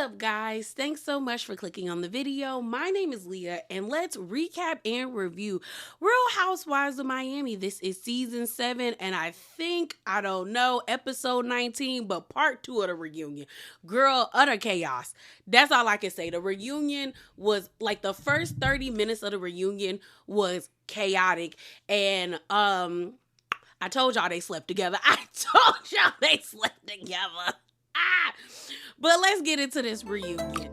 up, guys? Thanks so much for clicking on the video. My name is Leah, and let's recap and review Real Housewives of Miami. This is season 7, and I don't know, episode 19, but part 2 of the reunion. Girl, utter chaos. That's all I can say. The reunion was like the first 30 minutes of the reunion was chaotic, and I told y'all they slept together. But let's get into this reunion.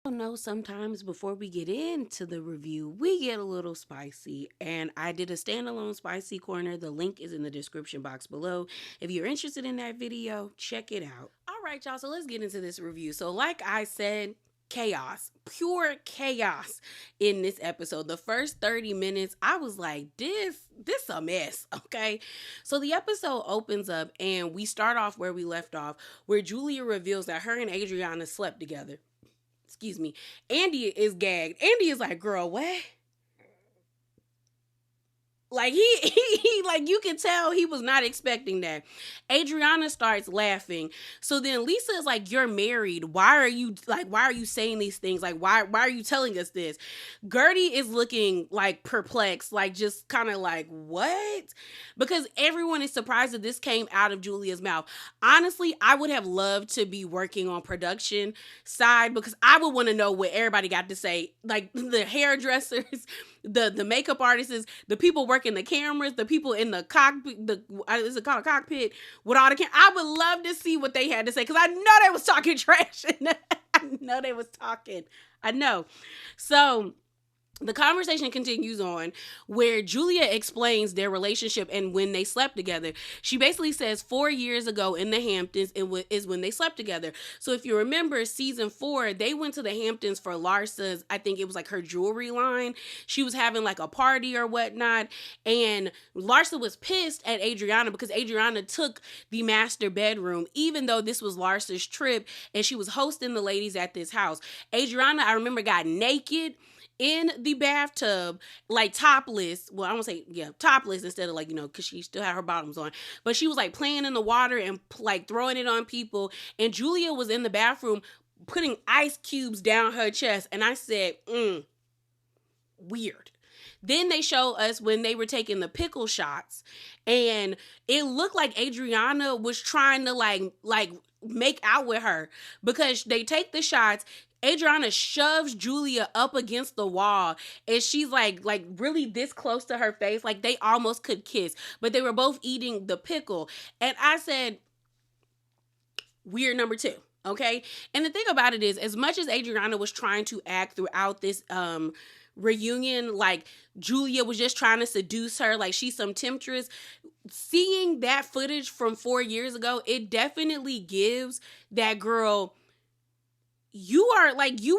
Know sometimes before we get into the review, we get a little spicy, and I did a standalone spicy corner. The link is in the description box below. If you're interested in that video, check it out. All right, y'all, so let's get into this review. So like I said, chaos, pure chaos in this episode. The first 30 minutes, I was like, this a mess, okay? So the episode opens up, and we start off where we left off, where Julia reveals that her and Adriana slept together. Excuse me. Andy is gagged. Andy is like, girl, what? Like he like you can tell he was not expecting that. Adriana starts laughing. So then Lisa is like, you're married. Why are you saying these things? Like, why are you telling us this? Gertie is looking like perplexed, like just kind of like, what? Because everyone is surprised that this came out of Julia's mouth. Honestly, I would have loved to be working on production side, because I would want to know what everybody got to say. Like the hairdressers, the makeup artists, the people working the cameras, the people in the cockpit, is it called a cockpit with all the I would love to see what they had to say, because I know they was talking trash. I know. So the conversation continues on, where Julia explains their relationship and when they slept together. She basically says 4 years ago in the Hamptons is when they slept together. So if you remember season 4, they went to the Hamptons for Larsa's, I think it was like her jewelry line. She was having like a party or whatnot, and Larsa was pissed at Adriana because Adriana took the master bedroom, even though this was Larsa's trip and she was hosting the ladies at this house. Adriana, I remember, got naked in the bathtub, like topless. Well, I won't say, topless instead of like, because she still had her bottoms on. But she was like playing in the water and like throwing it on people. And Julia was in the bathroom putting ice cubes down her chest. And I said, weird. Then they show us when they were taking the pickle shots, and it looked like Adriana was trying to like make out with her, because they take the shots. Adriana shoves Julia up against the wall, and she's like really this close to her face, like they almost could kiss, but they were both eating the pickle. And I said, weird number 2. Okay. And the thing about it is, as much as Adriana was trying to act throughout this reunion like Julia was just trying to seduce her, like she's some temptress, seeing that footage from 4 years ago, it definitely gives that girl, you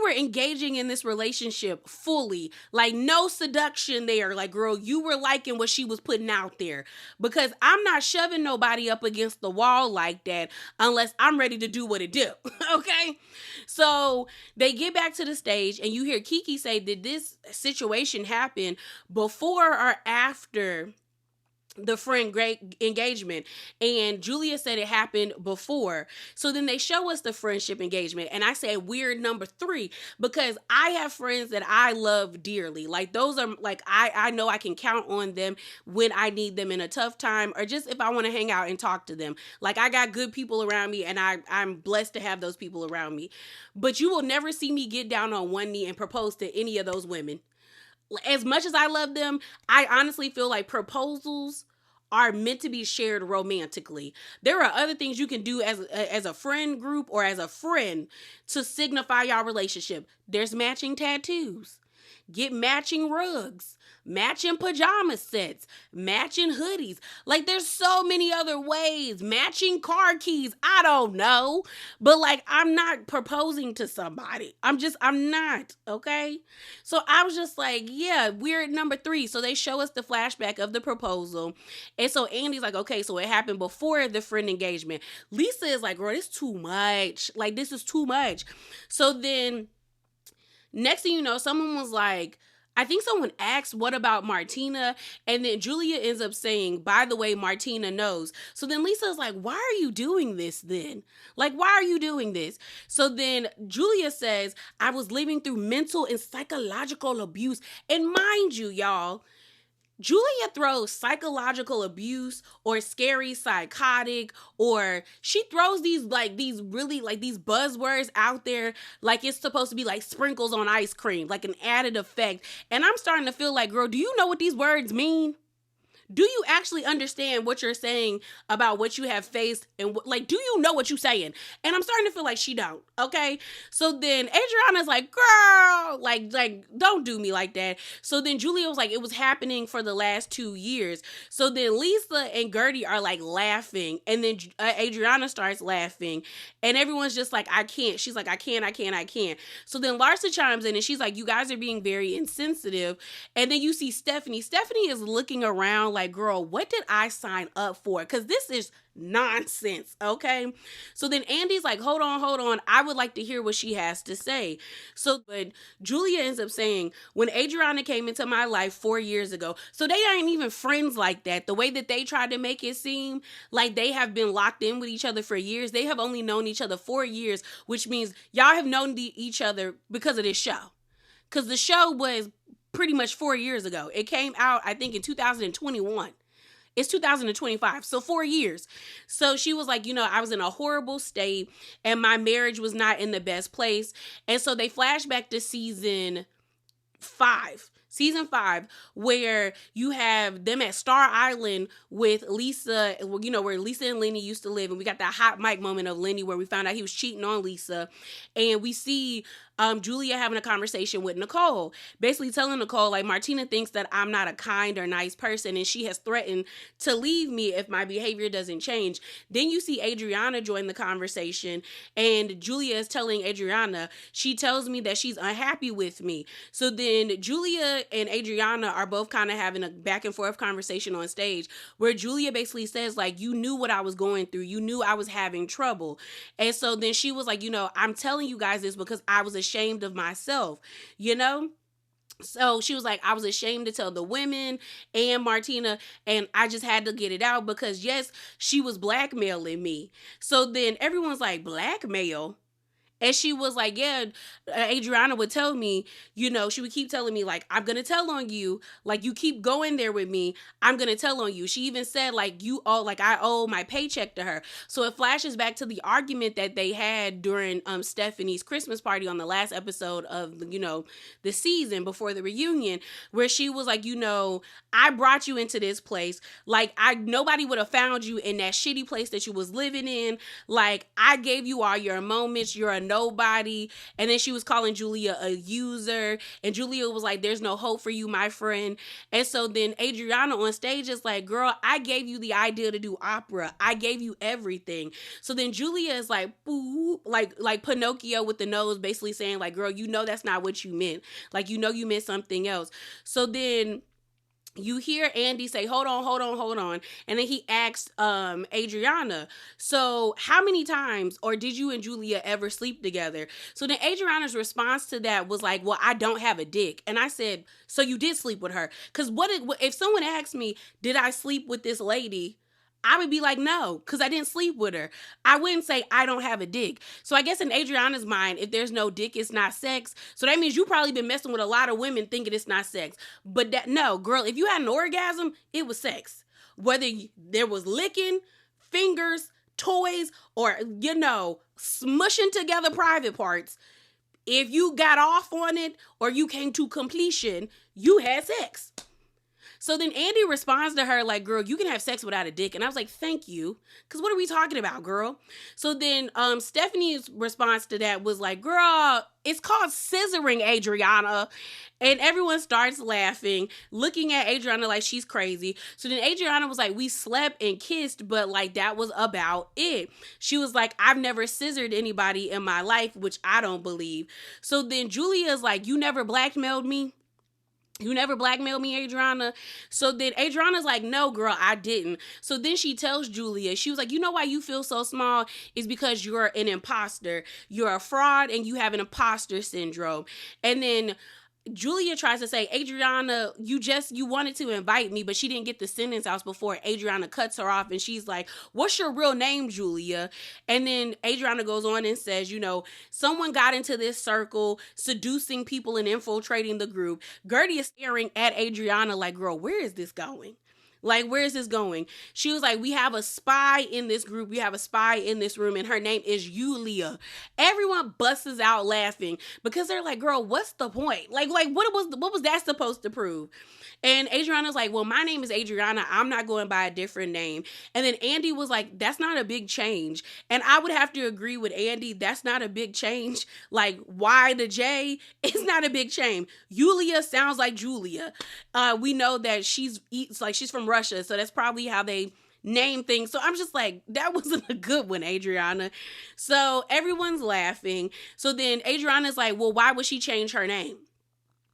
were engaging in this relationship fully, like no seduction there. Like, girl, you were liking what she was putting out there, because I'm not shoving nobody up against the wall like that unless I'm ready to do what it do. Okay. So they get back to the stage, and you hear Kiki say, did this situation happen before or after the friend great engagement? And Julia said it happened before. So then they show us the friendship engagement, and I said weird number 3, because I have friends that I love dearly. Like those are like, I know I can count on them when I need them in a tough time, or just if I want to hang out and talk to them. Like I got good people around me, and I'm blessed to have those people around me. But you will never see me get down on one knee and propose to any of those women. As much as I love them, I honestly feel like proposals are meant to be shared romantically. There are other things you can do as a friend group or as a friend to signify your relationship. There's matching tattoos. Get matching rugs, matching pajama sets, matching hoodies. Like, there's so many other ways. Matching car keys. I don't know. But, like, I'm not proposing to somebody. I'm not. Okay. So I was just like, yeah, we're at number 3. So they show us the flashback of the proposal. And so Andy's like, okay, so it happened before the friend engagement. Lisa is like, girl, this is too much. Like, this is too much. So then, next thing you know, someone was like, I think someone asked, what about Martina? And then Julia ends up saying, by the way, Martina knows. So then Lisa's like, why are you doing this then? Like, why are you doing this? So then Julia says, I was living through mental and psychological abuse. And mind you, y'all, Julia throws psychological abuse or scary psychotic, or she throws these really these buzzwords out there like it's supposed to be like sprinkles on ice cream, like an added effect. And I'm starting to feel like, girl, do you know what these words mean? Do you actually understand what you're saying about what you have faced? And like, do you know what you're saying? And I'm starting to feel like she don't. Okay. So then Adriana's like, girl, like, don't do me like that. So then Julia was like, it was happening for the last 2 years. So then Lisa and Gertie are like laughing. And then Adriana starts laughing. And everyone's just like, I can't. She's like, I can't. So then Larsa chimes in and she's like, you guys are being very insensitive. And then you see Stephanie. Stephanie is looking around like, girl, what did I sign up for? Because this is nonsense, okay? So then Andy's like, hold on. I would like to hear what she has to say. So but Julia ends up saying, when Adriana came into my life 4 years ago, so they aren't even friends like that. The way that they tried to make it seem like they have been locked in with each other for years. They have only known each other 4 years, which means y'all have known each other because of this show. Because the show was pretty much 4 years ago. It came out, I think, in 2021. It's 2025, so 4 years. So she was like, I was in a horrible state and my marriage was not in the best place. And so they flash back to season 5, where you have them at Star Island with Lisa, where Lisa and Lenny used to live. And we got that hot mic moment of Lenny where we found out he was cheating on Lisa. And we see Julia having a conversation with Nicole, basically telling Nicole, like, Martina thinks that I'm not a kind or nice person, and she has threatened to leave me if my behavior doesn't change. Then you see Adriana join the conversation, and Julia is telling Adriana, she tells me that she's unhappy with me. So then Julia and Adriana are both kind of having a back and forth conversation on stage, where Julia basically says, like, you knew what I was going through. You knew I was having trouble. And so then she was like, I'm telling you guys this because I was ashamed of myself, So she was like, I was ashamed to tell the women and Martina, and I just had to get it out because, yes, she was blackmailing me. So then everyone's like, blackmail? And she was like, yeah, Adriana would tell me, she would keep telling me, like, I'm going to tell on you. Like, you keep going there with me. I'm going to tell on you. She even said, like, I owe my paycheck to her. So it flashes back to the argument that they had during Stephanie's Christmas party on the last episode of, the season before the reunion, where she was like, I brought you into this place. Like, nobody would have found you in that shitty place that you was living in. Like, I gave you all your moments. You're a nobody. And then she was calling Julia a user, and Julia was like, there's no hope for you, my friend. And so then Adriana on stage is like, girl, I gave you the idea to do opera. I gave you everything. So then Julia is like, boo, like Pinocchio with the nose, basically saying, like, girl, that's not what you meant. Like, you meant something else. So then you hear Andy say, hold on. And then he asks Adriana, so how many times, or did you and Julia ever sleep together? So then Adriana's response to that was like, well, I don't have a dick. And I said, so you did sleep with her? Because if someone asked me, did I sleep with this lady? I would be like, no, because I didn't sleep with her. I wouldn't say I don't have a dick. So I guess in Adriana's mind, if there's no dick, it's not sex. So that means you probably been messing with a lot of women thinking it's not sex. But no, girl, if you had an orgasm, it was sex. Whether there was licking, fingers, toys, or, smushing together private parts, if you got off on it or you came to completion, you had sex. So then Andy responds to her like, girl, you can have sex without a dick. And I was like, thank you. Because what are we talking about, girl? So then Stephanie's response to that was like, girl, it's called scissoring, Adriana. And everyone starts laughing, looking at Adriana like she's crazy. So then Adriana was like, we slept and kissed, but like that was about it. She was like, I've never scissored anybody in my life, which I don't believe. So then Julia's like, you never blackmailed me? You never blackmailed me, Adriana. So then Adriana's like, no, girl, I didn't. So then she tells Julia, she was like, you know why you feel so small? Is because you're an imposter. You're a fraud and you have an imposter syndrome. And then Julia tries to say, Adriana, you wanted to invite me, but she didn't get the sentence out before Adriana cuts her off and she's like, what's your real name, Julia? And then Adriana goes on and says, someone got into this circle, seducing people and infiltrating the group. Gertie is staring at Adriana like, girl, where is this going? Like, where is this going? She was like, we have a spy in this group. We have a spy in this room, and her name is Julia. Everyone busts out laughing because they're like, girl, what's the point? Like what was that supposed to prove? And Adriana's like, well, my name is Adriana. I'm not going by a different name. And then Andy was like, that's not a big change. And I would have to agree with Andy. That's not a big change. Like, why the J? It's not a big change. Julia sounds like Julia. We know that she's from Russia. So that's probably how they name things. So I'm just like, that wasn't a good one, Adriana. So everyone's laughing. So then Adriana's like, well, why would she change her name?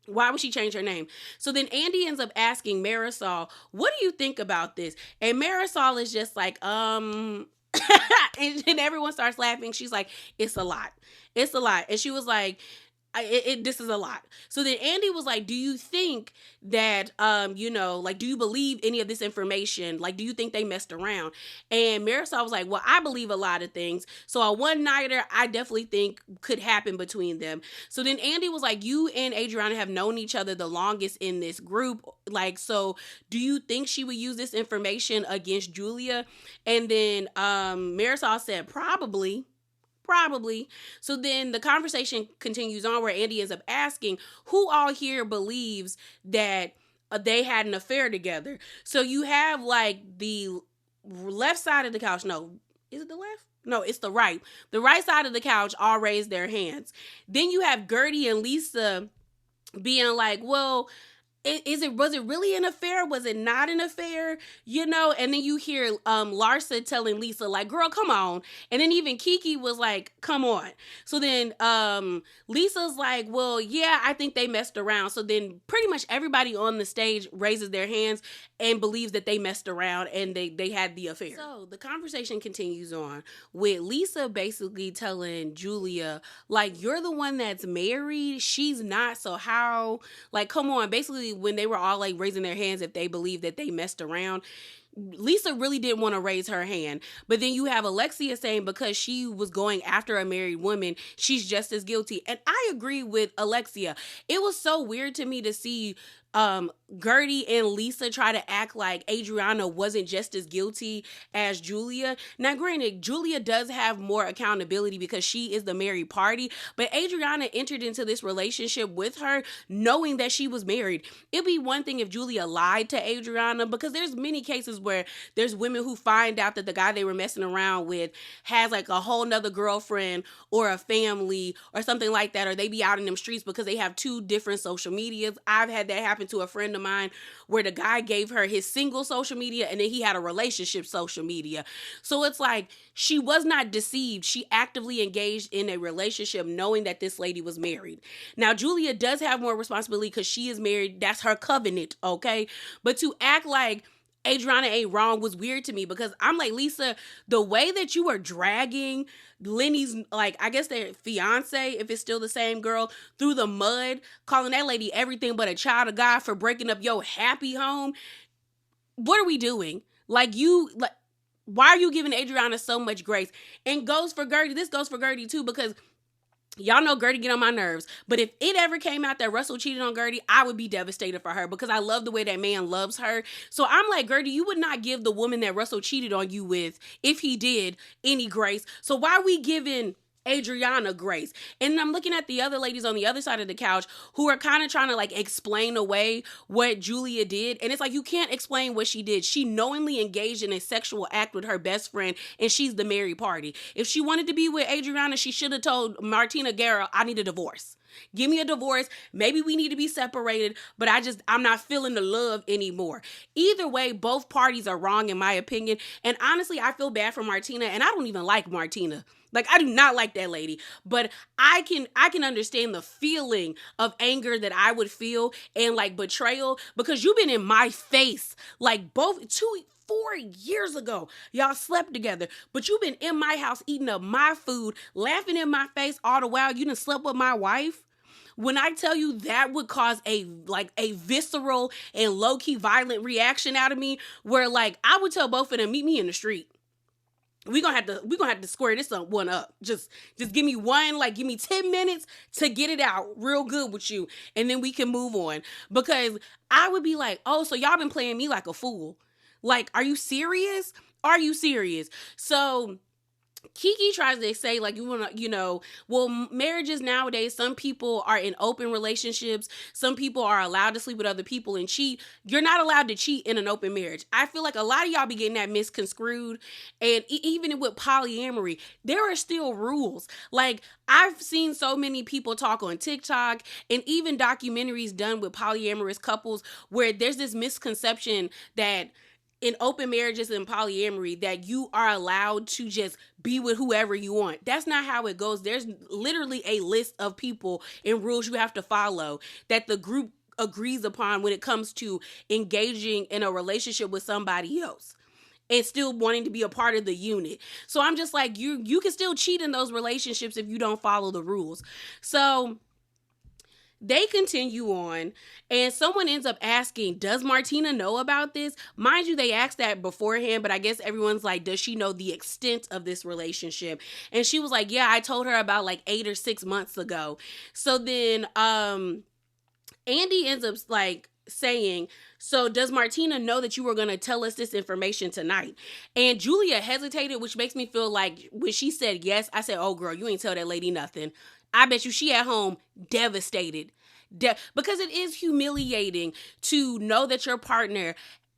Why would she change her name? So then Andy ends up asking Marisol, what do you think about this? And Marisol is just like, and everyone starts laughing. She's like, it's a lot. It's a lot. And she was like, this is a lot. So then Andy was like, do you think that, do you believe any of this information? Like, do you think they messed around? And Marisol was like, well, I believe a lot of things. So a one-nighter, I definitely think could happen between them. So then Andy was like, you and Adriana have known each other the longest in this group. Like, so do you think she would use this information against Julia? And then Marisol said, Probably. So then the conversation continues on where Andy ends up asking who all here believes that they had an affair together. So you have like the left side of the couch. No, is it the left? No, it's the right. The right side of the couch all raise their hands. Then you have Gertie and Lisa being like, well, was it really an affair? Was it not an affair? And then you hear Larsa telling Lisa, like, girl, come on. And then even Kiki was like, come on. So then Lisa's like, well, yeah, I think they messed around. So then pretty much everybody on the stage raises their hands and believes that they messed around and they had the affair. So the conversation continues on with Lisa basically telling Julia, like, you're the one that's married. She's not. So how, like, come on. Basically, when they were all like raising their hands if they believed that they messed around, Lisa really didn't want to raise her hand. But then you have Alexia saying because she was going after a married woman, she's just as guilty. And I agree with Alexia. It was so weird to me to see Gertie and Lisa try to act like Adriana wasn't just as guilty as Julia. Now, granted, Julia does have more accountability because she is the married party, but Adriana entered into this relationship with her knowing that she was married. It'd be one thing if Julia lied to Adriana, because there's many cases where there's women who find out that the guy they were messing around with has like a whole nother girlfriend or a family or something like that, or they be out in them streets because they have two different social medias. I've had that happen to a friend of mine where the guy gave her his single social media and then he had a relationship social media. So it's like she was not deceived. She actively engaged in a relationship knowing that this lady was married. Now, Julia does have more responsibility because she is married. That's her covenant, okay? But to act like Adriana ain't wrong was weird to me because I'm like, Lisa, the way that you were dragging Lenny's, like, I guess their fiance, if it's still the same girl, through the mud, calling that lady everything but a child of God for breaking up your happy home. What are we doing? Why are you giving Adriana so much grace? And goes for Gertie. This goes for Gertie too, because y'all know Gertie get on my nerves. But if it ever came out that Russell cheated on Gertie, I would be devastated for her because I love the way that man loves her. So I'm like, Gertie, you would not give the woman that Russell cheated on you with, if he did, any grace. So why are we giving Adriana Grace. And I'm looking at the other ladies on the other side of the couch who are kind of trying to like explain away what Julia did. And it's like, you can't explain what she did. She knowingly engaged in a sexual act with her best friend, and she's the married party. If she wanted to be with Adriana, she should have told Martina Guerra, I need a divorce. Give me a divorce. Maybe we need to be separated, but I'm not feeling the love anymore. Either way, both parties are wrong in my opinion. And honestly, I feel bad for Martina, and I don't even like Martina. Like, I do not like that lady, but I can understand the feeling of anger that I would feel and like betrayal, because you've been in my face like both 4 years ago. Y'all slept together, but you've been in my house eating up my food, laughing in my face all the while you done slept with my wife. When I tell you that would cause a visceral and low-key violent reaction out of me, where like I would tell both of them, meet me in the street. We're gonna have to square this one up. Just give me 10 minutes to get it out real good with you, and then we can move on. Because I would be like, oh, so y'all been playing me like a fool. Like, are you serious? Are you serious? So Kiki tries to say, like, you want to, well, marriages nowadays, some people are in open relationships. Some people are allowed to sleep with other people and cheat. You're not allowed to cheat in an open marriage. I feel like a lot of y'all be getting that misconstrued. And even with polyamory, there are still rules. Like, I've seen so many people talk on TikTok and even documentaries done with polyamorous couples where there's this misconception that in open marriages and polyamory that you are allowed to just be with whoever you want. That's not how it goes. There's literally a list of people and rules you have to follow that the group agrees upon when it comes to engaging in a relationship with somebody else and still wanting to be a part of the unit. So I'm just like, you can still cheat in those relationships if you don't follow the rules. So they continue on, and someone ends up asking, does Martina know about this? Mind you, they asked that beforehand, but I guess everyone's like, does she know the extent of this relationship? And she was like, yeah, I told her about like 8 or 6 months ago. So then Andy ends up like saying, so does Martina know that you were going to tell us this information tonight? And Julia hesitated, which makes me feel like when she said yes, I said, oh girl, you ain't tell that lady nothing. I bet you she at home devastated. Because it is humiliating to know that your partner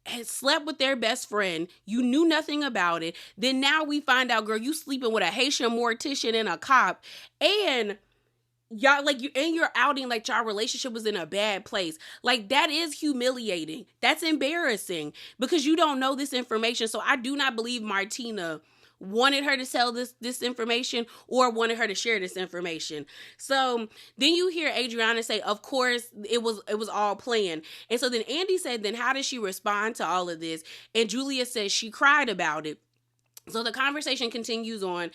has slept with their best friend. You knew nothing about it. Then now we find out, girl, you sleeping with a Haitian mortician and a cop. And y'all you're outing like y'all relationship was in a bad place. Like, that is humiliating. That's embarrassing because you don't know this information. So I do not believe Martina wanted her to tell this information or wanted her to share this information. So then you hear Adriana say, of course it was all planned. And so then Andy said, then how did she respond to all of this? And Julia says she cried about it. So the conversation continues on.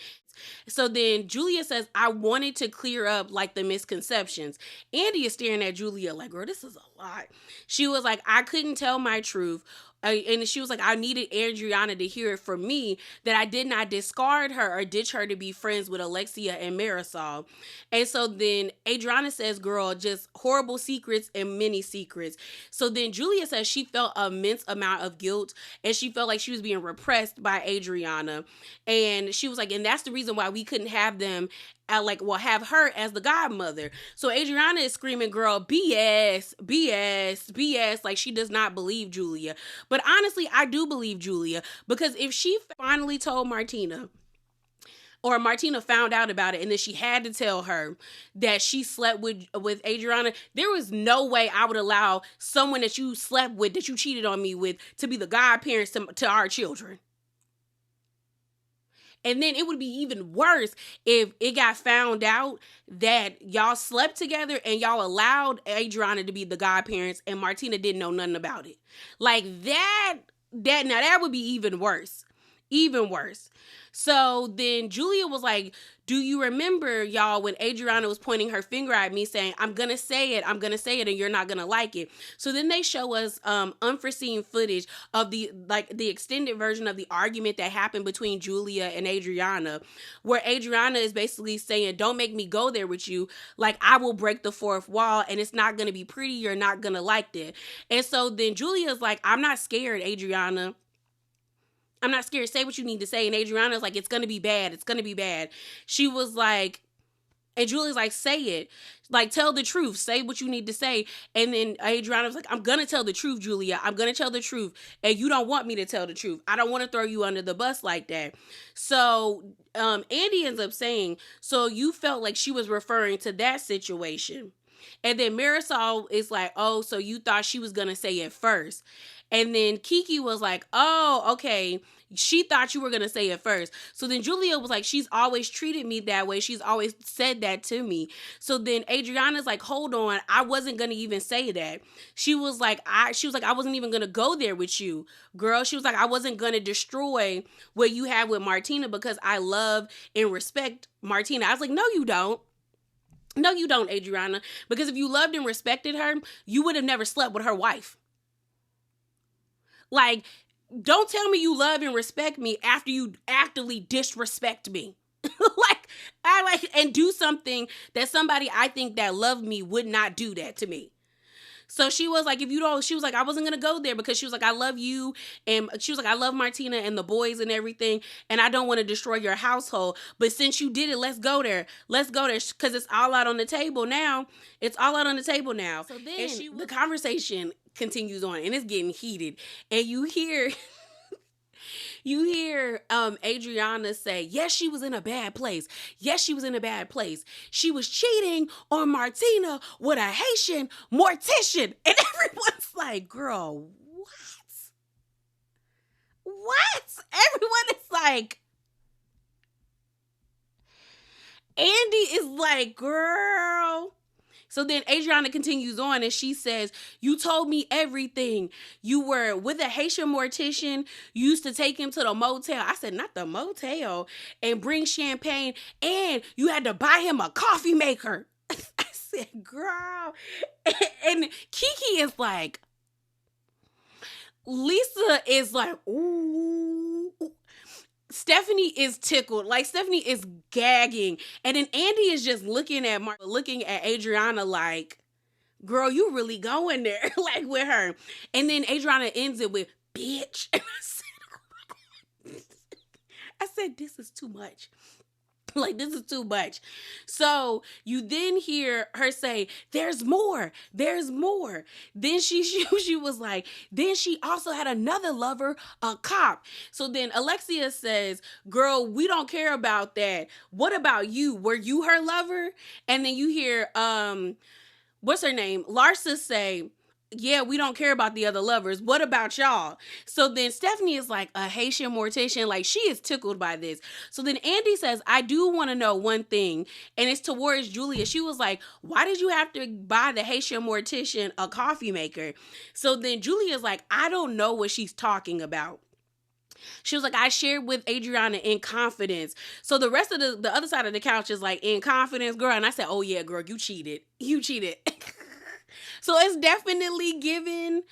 So then Julia says, I wanted to clear up like the misconceptions. Andy is staring at Julia like, girl, this is a lot. She was like, I couldn't tell my truth. And she was like, I needed Adriana to hear it from me that I did not discard her or ditch her to be friends with Alexia and Marisol. And so then Adriana says, girl, just horrible secrets and many secrets. So then Julia says she felt an immense amount of guilt and she felt like she was being repressed by Adriana. And she was like, and that's the reason why we couldn't have them have her as the godmother. So Adriana is screaming, girl, BS, BS, BS. Like, she does not believe Julia. But honestly, I do believe Julia, because if she finally told Martina, or Martina found out about it and then she had to tell her that she slept with Adriana, there was no way I would allow someone that you slept with, that you cheated on me with, to be the godparents to our children. And then it would be even worse if it got found out that y'all slept together and y'all allowed Adriana to be the godparents and Martina didn't know nothing about it. Like that would be even worse. Even worse. So then Julia was like, do you remember, y'all, when Adriana was pointing her finger at me saying, I'm going to say it, and you're not going to like it. So then they show us unforeseen footage of the extended version of the argument that happened between Julia and Adriana, where Adriana is basically saying, don't make me go there with you. Like, I will break the fourth wall and it's not going to be pretty. You're not going to like that. And so then Julia's like, I'm not scared, Adriana. I'm not scared. Say what you need to say. And Adriana's like, it's going to be bad. It's going to be bad. She was like, and Julia's like, say it. Like, tell the truth. Say what you need to say. And then Adriana was like, I'm going to tell the truth, Julia. I'm going to tell the truth. And you don't want me to tell the truth. I don't want to throw you under the bus like that. So Andy ends up saying, so you felt like she was referring to that situation. And then Marisol is like, oh, so you thought she was going to say it first. And then Kiki was like, oh, okay. She thought you were going to say it first. So then Julia was like, she's always treated me that way. She's always said that to me. So then Adriana's like, hold on. I wasn't going to even say that. She was like, I wasn't even going to go there with you, girl. She was like, I wasn't going to destroy what you have with Martina because I love and respect Martina. I was like, no, you don't. No, you don't, Adriana. Because if you loved and respected her, you would have never slept with her wife. Like, don't tell me you love and respect me after you actively disrespect me. And do something that somebody I think that loved me would not do that to me. So she was like, she was like, I wasn't going to go there because she was like, I love you. And she was like, I love Martina and the boys and everything. And I don't want to destroy your household. But since you did it, let's go there. Let's go there because it's all out on the table now. It's all out on the table now. So then the conversation continues on and it's getting heated. And you hear Adriana say, yes, she was in a bad place. Yes, she was in a bad place. She was cheating on Martina with a Haitian mortician. And everyone's like, girl, what? Everyone is like, Andy is like, girl. So then Adriana continues on and she says, you told me everything. You were with a Haitian mortician. You used to take him to the motel. I said, not the motel. And bring champagne. And you had to buy him a coffee maker. I said, girl. And Kiki is like, Lisa is like, ooh. Stephanie is tickled. Like, Stephanie is gagging. And then Andy is just looking at Adriana like, girl, you really going there, like, with her. And then Adriana ends it with, bitch. And I said, this is too much. Like, this is too much. So you then hear her say, there's more. There's more. Then she was like, then she also had another lover, a cop. So then Alexia says, girl, we don't care about that. What about you? Were you her lover? And then you hear, what's her name? Larsa say, yeah, we don't care about the other lovers. What about y'all? So then Stephanie is like, a Haitian mortician. Like, she is tickled by this. So then Andy says, I do want to know one thing. And it's towards Julia. She was like, why did you have to buy the Haitian mortician a coffee maker? So then Julia's like, I don't know what she's talking about. She was like, I shared with Adriana in confidence. So the rest of the other side of the couch is like, in confidence, girl. And I said, oh yeah, girl, you cheated. You cheated. So it's definitely given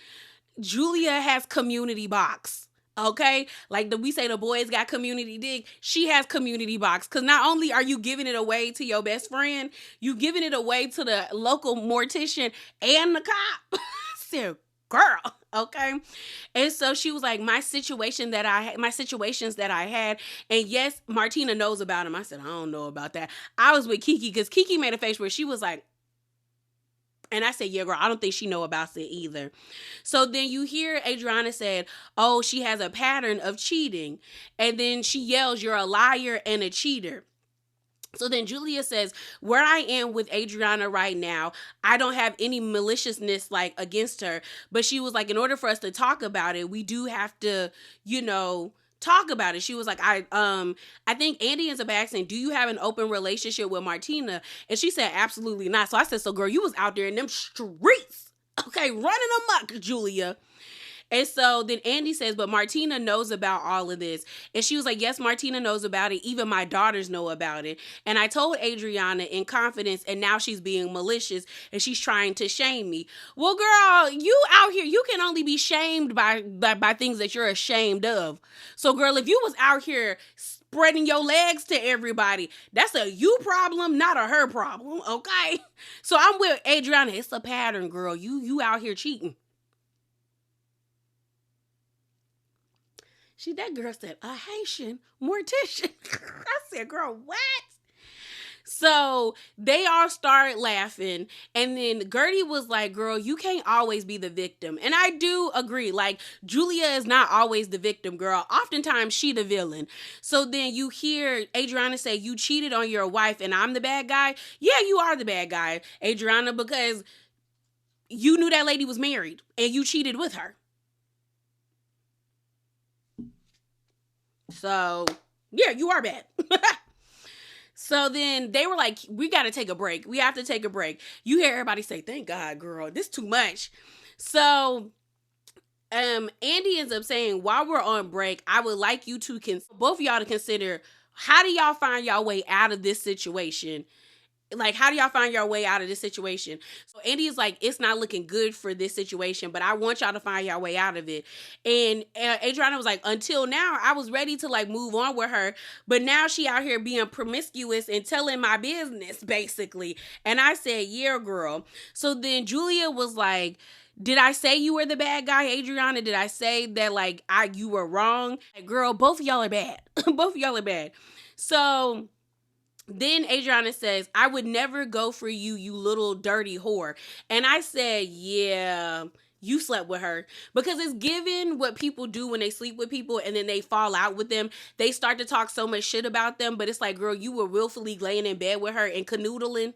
Julia has community box. Okay? Like we say the boys got community dig. She has community box. Because not only are you giving it away to your best friend, you giving it away to the local mortician and the cop. So, girl. Okay. And so she was like, my situations that I had. And yes, Martina knows about him. I said, I don't know about that. I was with Kiki because Kiki made a face where she was like, and I said, yeah, girl, I don't think she know about it either. So then you hear Adriana said, oh, she has a pattern of cheating. And then she yells, you're a liar and a cheater. So then Julia says, where I am with Adriana right now, I don't have any maliciousness like against her. But she was like, in order for us to talk about it, we do have to, talk about it. She was like, I think Andy ends up asking, do you have an open relationship with Martina? And she said, absolutely not. So I said, so girl, you was out there in them streets, okay, running amok, Julia. And so then Andy says, but Martina knows about all of this. And she was like, yes, Martina knows about it. Even my daughters know about it. And I told Adriana in confidence, and now she's being malicious and she's trying to shame me. Well, girl, you out here, you can only be shamed by things that you're ashamed of. So, girl, if you was out here spreading your legs to everybody, that's a you problem, not a her problem, okay? So I'm with Adriana. It's a pattern, girl. You out here cheating. That girl said, a Haitian mortician. I said, girl, what? So they all start laughing. And then Gertie was like, girl, you can't always be the victim. And I do agree. Like, Julia is not always the victim, girl. Oftentimes, she the villain. So then you hear Adriana say, you cheated on your wife and I'm the bad guy. Yeah, you are the bad guy, Adriana, because you knew that lady was married and you cheated with her. So, yeah, you are bad. So then they were like, we got to take a break. We have to take a break. You hear everybody say, thank God, girl, this too much. So Andy ends up saying, while we're on break, I would like you to, both of y'all to consider, how do y'all find y'all way out of this situation? Like, how do y'all find your way out of this situation? So Andy is like, it's not looking good for this situation, but I want y'all to find your way out of it. And Adriana was like, until now, I was ready to like move on with her, but now she out here being promiscuous and telling my business, basically. And I said, yeah, girl. So then Julia was like, did I say you were the bad guy, Adriana? Did I say that like you were wrong? Like, girl, both of y'all are bad. Both of y'all are bad. So then Adriana says, I would never go for you, you little dirty whore. And I said, yeah, you slept with her. Because it's given what people do when they sleep with people and then they fall out with them. They start to talk so much shit about them. But it's like, girl, you were willfully laying in bed with her and canoodling.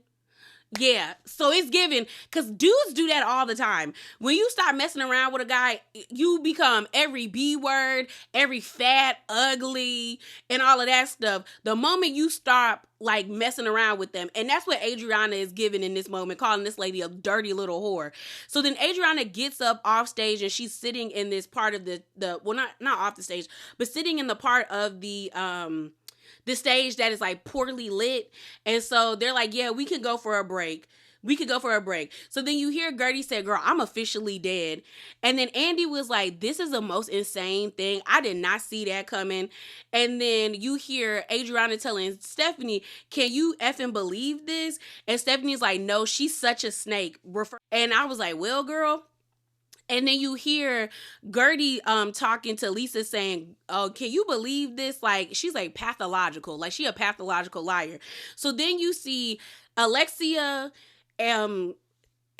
Yeah, so it's given, because dudes do that all the time. When you start messing around with a guy, you become every B word, every fat, ugly, and all of that stuff. The moment you start like messing around with them, and that's what Adriana is giving in this moment, calling this lady a dirty little whore. So then Adriana gets up off stage and she's sitting in this part of the well, not off the stage, but sitting in the part of the stage that is like poorly lit. And so they're like, yeah, we could go for a break. We could go for a break. So then you hear Gertie say, girl, I'm officially dead. And then Andy was like, this is the most insane thing. I did not see that coming. And then you hear Adriana telling Stephanie, can you effing believe this? And Stephanie's like, no, she's such a snake. And I was like, well, girl. And then you hear Gertie talking to Lisa saying, oh, can you believe this? Like, she's like pathological. Like, she a pathological liar. So then you see Alexia,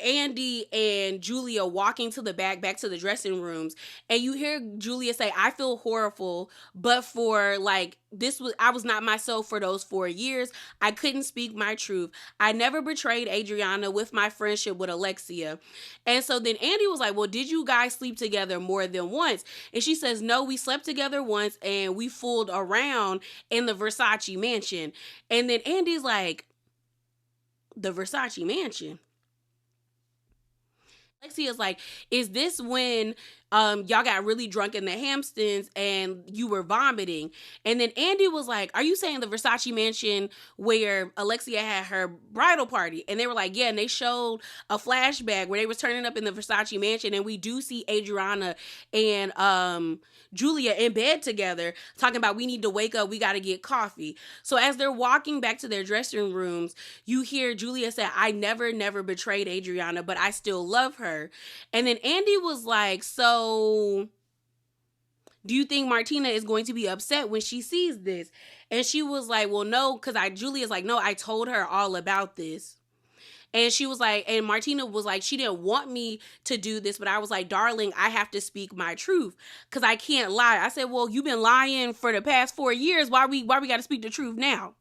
Andy and Julia walking to the back to the dressing rooms, and you hear Julia say, I feel horrible, but for like I was not myself for those 4 years. I couldn't speak my truth. I never betrayed Adriana with my friendship with Alexia. And so then Andy was like, well, did you guys sleep together more than once? And she says, no, we slept together once and we fooled around in the Versace mansion. And then Andy's like, the Versace mansion? Alexia's like, is this when y'all got really drunk in the Hamptons and you were vomiting? And then Andy was like, are you saying the Versace mansion where Alexia had her bridal party? And they were like, yeah. And they showed a flashback where they was turning up in the Versace mansion, and we do see Adriana and Julia in bed together talking about, we need to wake up, we got to get coffee. So as they're walking back to their dressing rooms, you hear Julia say, I never betrayed Adriana, but I still love her. And then Andy was like, so do you think Martina is going to be upset when she sees this? And she was like, well, no, because Julia's like, no, I told her all about this. And she was like, and Martina was like, she didn't want me to do this, but I was like, darling, I have to speak my truth because I can't lie. I said, well, you've been lying for the past 4 years. Why we got to speak the truth now?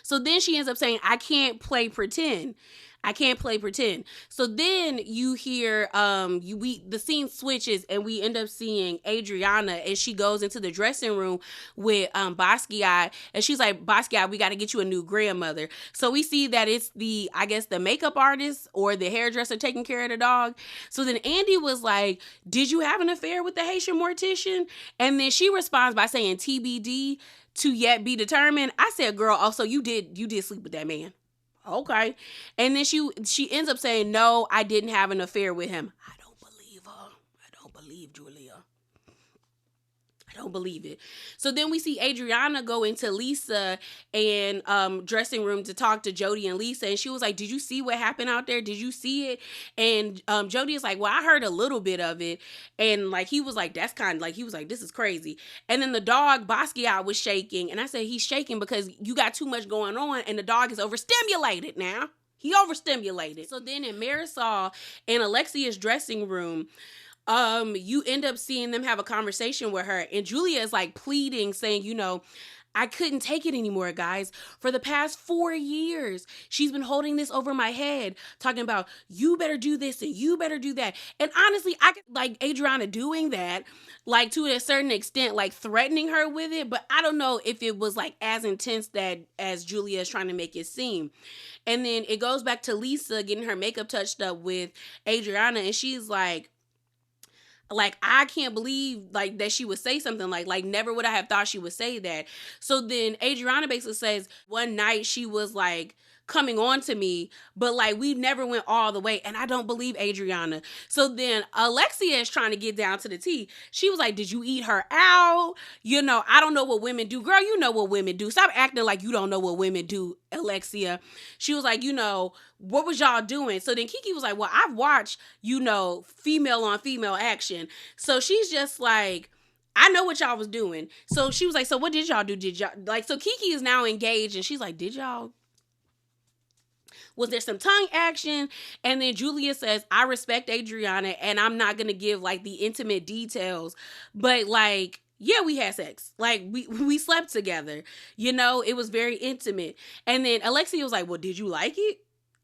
So then she ends up saying, I can't play pretend. I can't play pretend. So then you hear the scene switches and we end up seeing Adriana, and she goes into the dressing room with Basquiat, and she's like, Basquiat, we got to get you a new grandmother. So we see that it's the makeup artist or the hairdresser taking care of the dog. So then Andy was like, did you have an affair with the Haitian mortician? And then she responds by saying, TBD, to yet be determined. I said, girl, also you did sleep with that man. Okay. And then she ends up saying, no, I didn't have an affair with him. I don't believe her. I don't believe Julia. I don't believe it. So then we see Adriana go into Lisa and dressing room to talk to Jody and Lisa, and she was like, "Did you see what happened out there? Did you see it?" And Jody is like, "Well, I heard a little bit of it," and like he was like, "That's kind of like," he was like, "This is crazy." And then the dog Basquiat was shaking, and I said, "He's shaking because you got too much going on, and the dog is overstimulated now." He overstimulated. So then in Marisol and Alexia's dressing room, you end up seeing them have a conversation with her, and Julia is like pleading, saying, "I couldn't take it anymore, guys. For the past 4 years, she's been holding this over my head, talking about, you better do this and you better do that." And honestly, I could like Adriana doing that, like to a certain extent, like threatening her with it, but I don't know if it was like as intense that as Julia is trying to make it seem. And then it goes back to Lisa getting her makeup touched up with Adriana, and she's like, I can't believe like that she would say something like never would I have thought she would say that. So then Adriana basically says one night she was like coming on to me, but like we never went all the way, and I don't believe Adriana. So then Alexia is trying to get down to the tea. She was like, "Did you eat her out? I don't know what women do." Girl, you know what women do. Stop acting like you don't know what women do, Alexia. She was like, "What was y'all doing?" So then Kiki was like, "Well, I've watched, female on female action." So she's just like, "I know what y'all was doing." So she was like, "So what did y'all do? Did y'all like?" So Kiki is now engaged, and she's like, was there some tongue action? And then Julia says, "I respect Adriana, and I'm not going to give like the intimate details, but like, yeah, we had sex. Like we slept together. It was very intimate." And then Alexia was like, "Well, did you like it?"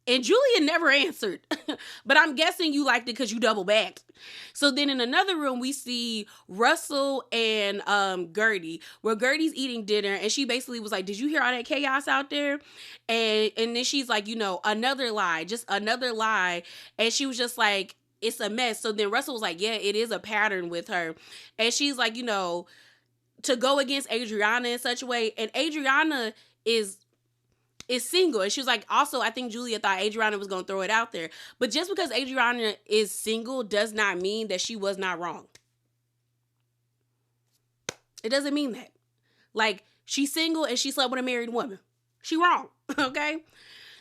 And Julia never answered, but I'm guessing you liked it because you double backed. So then in another room, we see Russell and Gertie, where Gertie's eating dinner, and she basically was like, "Did you hear all that chaos out there?" And then she's like, another lie, just another lie. And she was just like, "It's a mess." So then Russell was like, "Yeah, it is a pattern with her." And she's like, to go against Adriana in such a way, and Adriana is single. And she was like, also, I think Julia thought Adriana was going to throw it out there. But just because Adriana is single does not mean that she was not wrong. It doesn't mean that. Like, she's single and she slept with a married woman. She wrong, okay?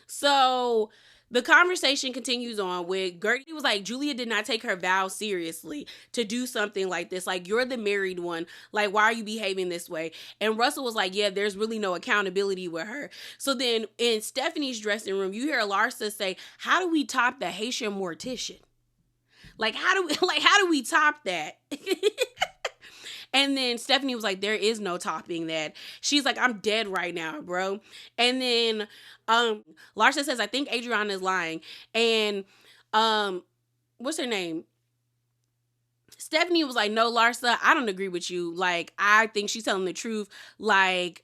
So the conversation continues on with Gertie was like, Julia did not take her vow seriously to do something like this. Like, you're the married one. Like, why are you behaving this way? And Russell was like, yeah, there's really no accountability with her. So then in Stephanie's dressing room, you hear Larsa say, how do we top the Haitian mortician? Like, how do we top that? And then Stephanie was like, there is no topping that. She's like, I'm dead right now, bro. And then Larsa says, I think Adriana is lying. And what's her name? Stephanie was like, no, Larsa, I don't agree with you. Like, I think she's telling the truth. Like,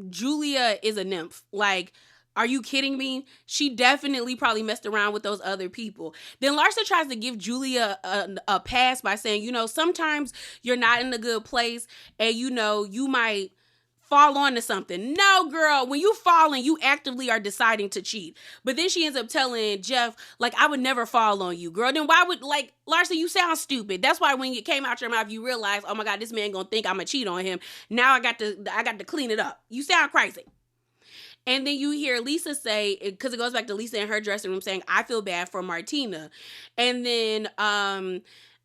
Julia is a nymph. Like, are you kidding me? She definitely probably messed around with those other people. Then Larsa tries to give Julia a pass by saying, sometimes you're not in a good place and, you might fall onto something. No, girl, when you fall and you actively are deciding to cheat. But then she ends up telling Jeff, like, I would never fall on you, girl. Then why would, like, Larsa, you sound stupid. That's why when it came out your mouth, you realize, oh my God, this man gonna think I'm gonna cheat on him. Now I got to clean it up. You sound crazy. And then you hear Lisa say, because it goes back to Lisa in her dressing room saying, I feel bad for Martina. And then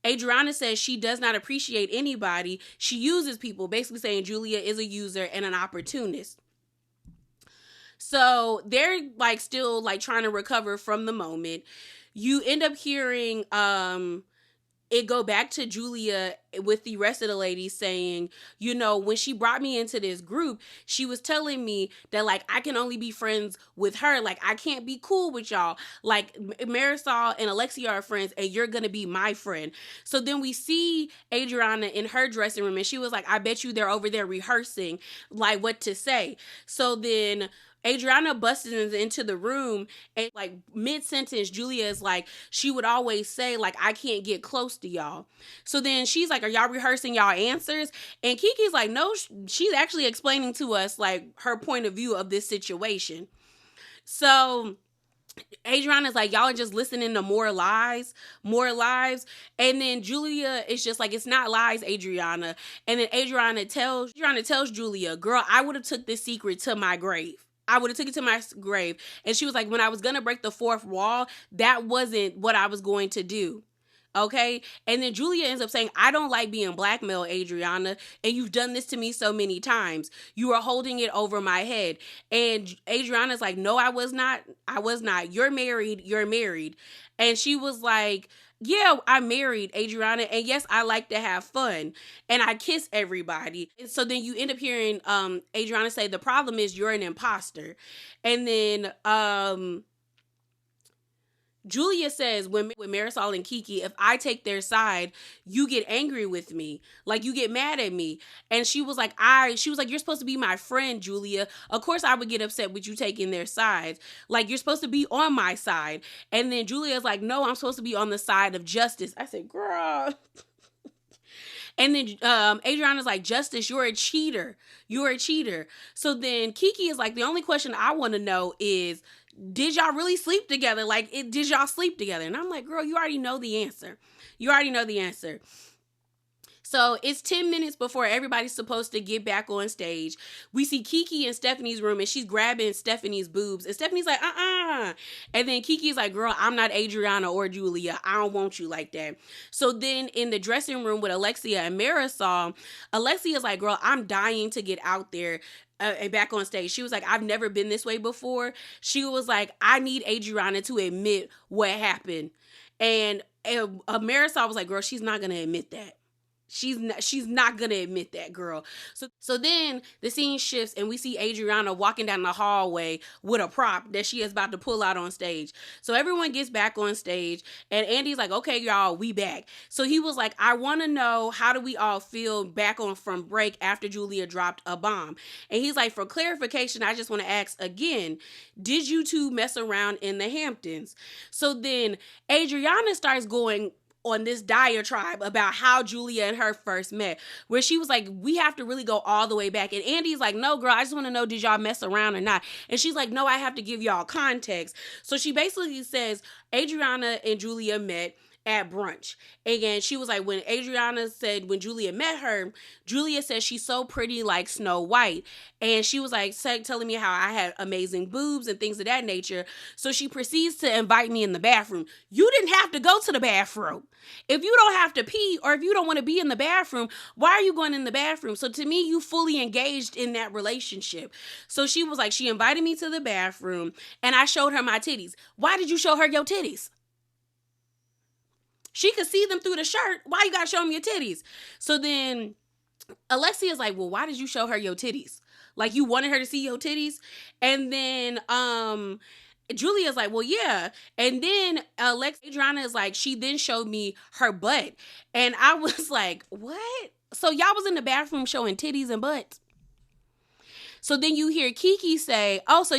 Adriana says she does not appreciate anybody. She uses people, basically saying Julia is a user and an opportunist. So they're like still like trying to recover from the moment. You end up hearing it go back to Julia with the rest of the ladies saying, when she brought me into this group, she was telling me that, like, I can only be friends with her. Like, I can't be cool with y'all. Like, Marisol and Alexia are friends, and you're going to be my friend. So then we see Adriana in her dressing room, and she was like, I bet you they're over there rehearsing, like, what to say. So then Adriana busts into the room and like mid-sentence, Julia is like, she would always say like, I can't get close to y'all. So then she's like, are y'all rehearsing y'all answers? And Kiki's like, no, she's actually explaining to us like her point of view of this situation. So Adriana's like, y'all are just listening to more lies, more lies. And then Julia is just like, it's not lies, Adriana. And then Adriana tells Julia, girl, I would have took this secret to my grave. I would have took it to my grave. And she was like, when I was going to break the fourth wall, that wasn't what I was going to do. Okay. And then Julia ends up saying, I don't like being blackmailed, Adriana. And you've done this to me so many times. You are holding it over my head. And Adriana's like, no, I was not. I was not. You're married. You're married. And she was like, yeah, I'm married, Adriana. And yes, I like to have fun. And I kiss everybody. And so then you end up hearing Adriana say, the problem is you're an imposter. And then Julia says, when Marisol and Kiki, if I take their side, you get angry with me. Like, you get mad at me. And she was like, you're supposed to be my friend, Julia. Of course I would get upset with you taking their sides. Like, you're supposed to be on my side. And then Julia's like, no, I'm supposed to be on the side of justice. I said, girl. And then Adriana's like, Justice, you're a cheater. You're a cheater. So then Kiki is like, the only question I want to know is, did y'all really sleep together? Like, did y'all sleep together? And I'm like, girl, you already know the answer. You already know the answer. So it's 10 minutes before everybody's supposed to get back on stage. We see Kiki in Stephanie's room and she's grabbing Stephanie's boobs. And Stephanie's like, And then Kiki's like, girl, I'm not Adriana or Julia. I don't want you like that. So then in the dressing room with Alexia and Marisol, Alexia's like, girl, I'm dying to get out there and back on stage. She was like, I've never been this way before. She was like, I need Adriana to admit what happened. And Marisol was like, girl, she's not going to admit that. She's not gonna admit that, girl. So then the scene shifts and we see Adriana walking down the hallway with a prop that she is about to pull out on stage. So everyone gets back on stage and Andy's like, okay, y'all, we back. So he was like, I want to know, how do we all feel back on from break after Julia dropped a bomb? And he's like, for clarification, I just want to ask again, did you two mess around in the Hamptons? So then Adriana starts going on this diatribe about how Julia and her first met, where she was like, we have to really go all the way back. And Andy's like, no, girl, I just want to know, did y'all mess around or not? And she's like, no, I have to give y'all context. So she basically says Adriana and Julia met at brunch. And she was like, when Adriana said, when Julia met her, Julia said she's so pretty like Snow White. And she was like telling me how I had amazing boobs and things of that nature. So she proceeds to invite me in the bathroom. You didn't have to go to the bathroom. If you don't have to pee or if you don't want to be in the bathroom, why are you going in the bathroom? So to me, you fully engaged in that relationship. So she was like, she invited me to the bathroom and I showed her my titties. Why did you show her your titties? She could see them through the shirt. Why you gotta show me your titties? So then Alexia's like, well, why did you show her your titties? Like, you wanted her to see your titties? And then Julia's like, well, yeah. And then Adriana is like, she then showed me her butt. And I was like, what? So y'all was in the bathroom showing titties and butts? So then you hear Kiki say, oh, so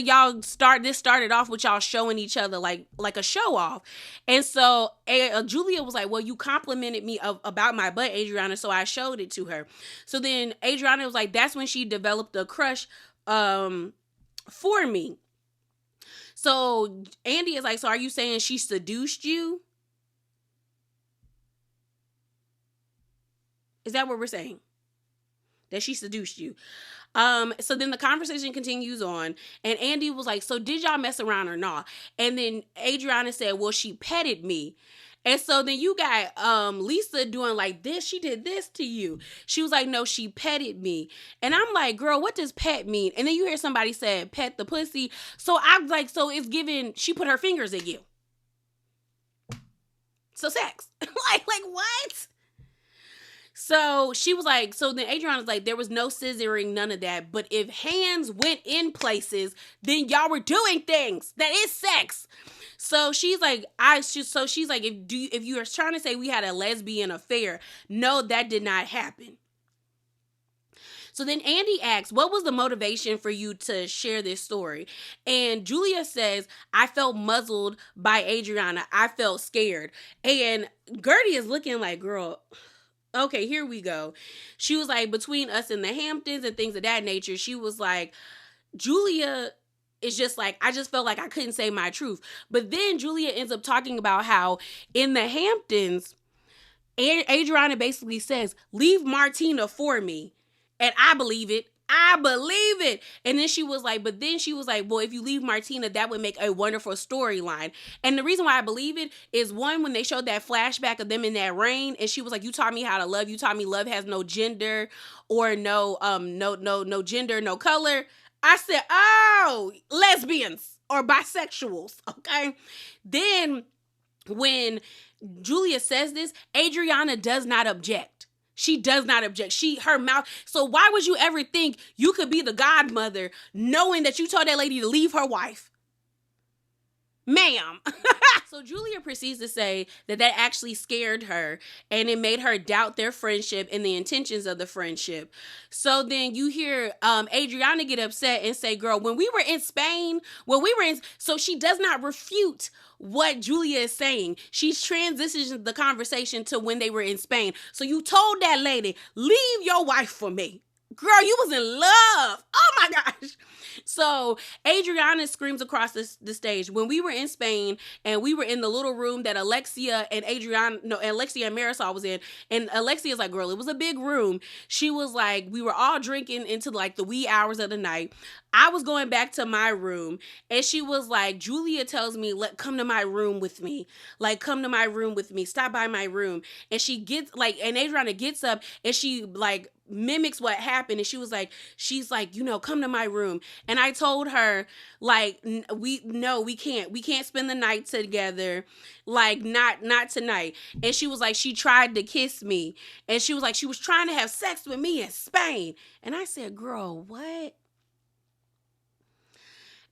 this started off with y'all showing each other like a show off. And so Julia was like, well, you complimented me about my butt, Adriana, so I showed it to her. So then Adriana was like, that's when she developed a crush for me. So Andy is like, so are you saying she seduced you? Is that what we're saying? That she seduced you? So then the conversation continues on and Andy was like, so did y'all mess around or not? And then Adriana said, well, she petted me. And so then you got Lisa doing like this. She did this to you. She was like, no, she petted me. And I'm like, girl, what does pet mean? And then you hear somebody say, pet the pussy. So I'm like, so it's given, she put her fingers in you. So sex. like what? So she was like, so then Adriana was like, there was no scissoring, none of that. But if hands went in places, then y'all were doing things. That is sex. So she's like, if you are trying to say we had a lesbian affair, no, that did not happen. So then Andy asks, what was the motivation for you to share this story? And Julia says, I felt muzzled by Adriana. I felt scared. And Gertie is looking like, girl, okay, here we go. She was like, between us and the Hamptons and things of that nature, she was like, Julia it's just like, I just felt like I couldn't say my truth. But then Julia ends up talking about how in the Hamptons, Adriana basically says, leave Martina for me. And I believe it. I believe it. And then she was like, well, if you leave Martina, that would make a wonderful storyline. And the reason why I believe it is, one, when they showed that flashback of them in that rain, and she was like, you taught me how to love. You taught me love has no gender or no gender, no color. I said, oh, lesbians or bisexuals. Okay. Then when Julia says this, Adriana does not object. She does not object. Her mouth. So why would you ever think you could be the godmother knowing that you told that lady to leave her wife? Ma'am. So Julia proceeds to say that actually scared her and it made her doubt their friendship and the intentions of the friendship. So then you hear Adriana get upset and say, girl, when we were in Spain, so she does not refute what Julia is saying. She's transitioned the conversation to when they were in Spain. So you told that lady, leave your wife for me. Girl, you was in love. Oh my gosh. So Adriana screams across the stage, when we were in Spain and we were in the little room that Alexia and Marisol was in, and Alexia's like, girl, it was a big room. She was like, we were all drinking into like the wee hours of the night. I was going back to my room and she was like, Julia tells me, come to my room with me. Like, come to my room with me. Stop by my room. And she gets like, and Adriana gets up and she like mimics what happened. And she's like, come to my room. And I told her, like, we can't spend the night together. Like, not tonight. And she was like, she tried to kiss me. And she was like, she was trying to have sex with me in Spain. And I said, girl, what?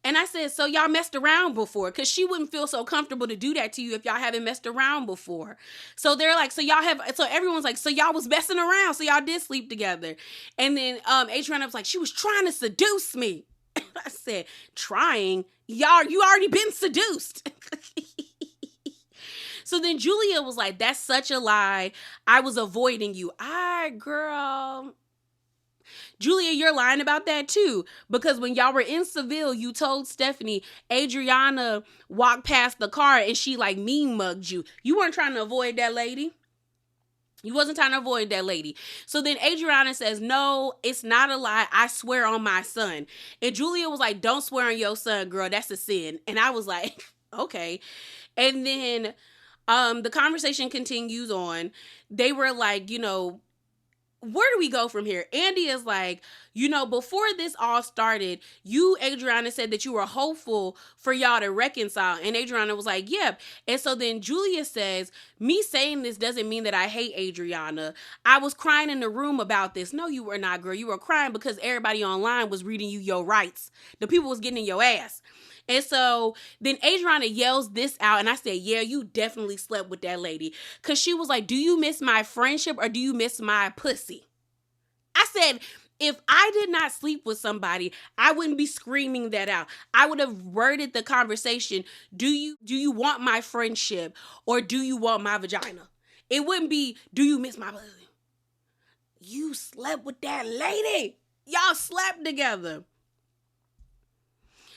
And I said, so y'all messed around before? Because she wouldn't feel so comfortable to do that to you if y'all haven't messed around before. So they're like, so everyone's like, so y'all was messing around. So y'all did sleep together. And then Adriana was like, she was trying to seduce me. I said, trying? Y'all, you already been seduced. So then Julia was like, that's such a lie. I was avoiding you. Girl. Julia, you're lying about that too. Because when y'all were in Seville, you told Stephanie, Adriana walked past the car and she like mean mugged you. You weren't trying to avoid that lady. You wasn't trying to avoid that lady. So then Adriana says, no, it's not a lie. I swear on my son. And Julia was like, don't swear on your son, girl. That's a sin. And I was like, okay. And then the conversation continues on. They were like, where do we go from here? Andy is like, before this all started, you, Adriana, said that you were hopeful for y'all to reconcile. And Adriana was like, yep. And so then Julia says, me saying this doesn't mean that I hate Adriana. I was crying in the room about this. No, you were not, girl. You were crying because everybody online was reading you your rights. The people was getting in your ass. And so then Adriana yells this out. And I said, yeah, you definitely slept with that lady. Because she was like, do you miss my friendship or do you miss my pussy? I said, if I did not sleep with somebody, I wouldn't be screaming that out. I would have worded the conversation, do you want my friendship or do you want my vagina? It wouldn't be, do you miss my pussy? You slept with that lady. Y'all slept together.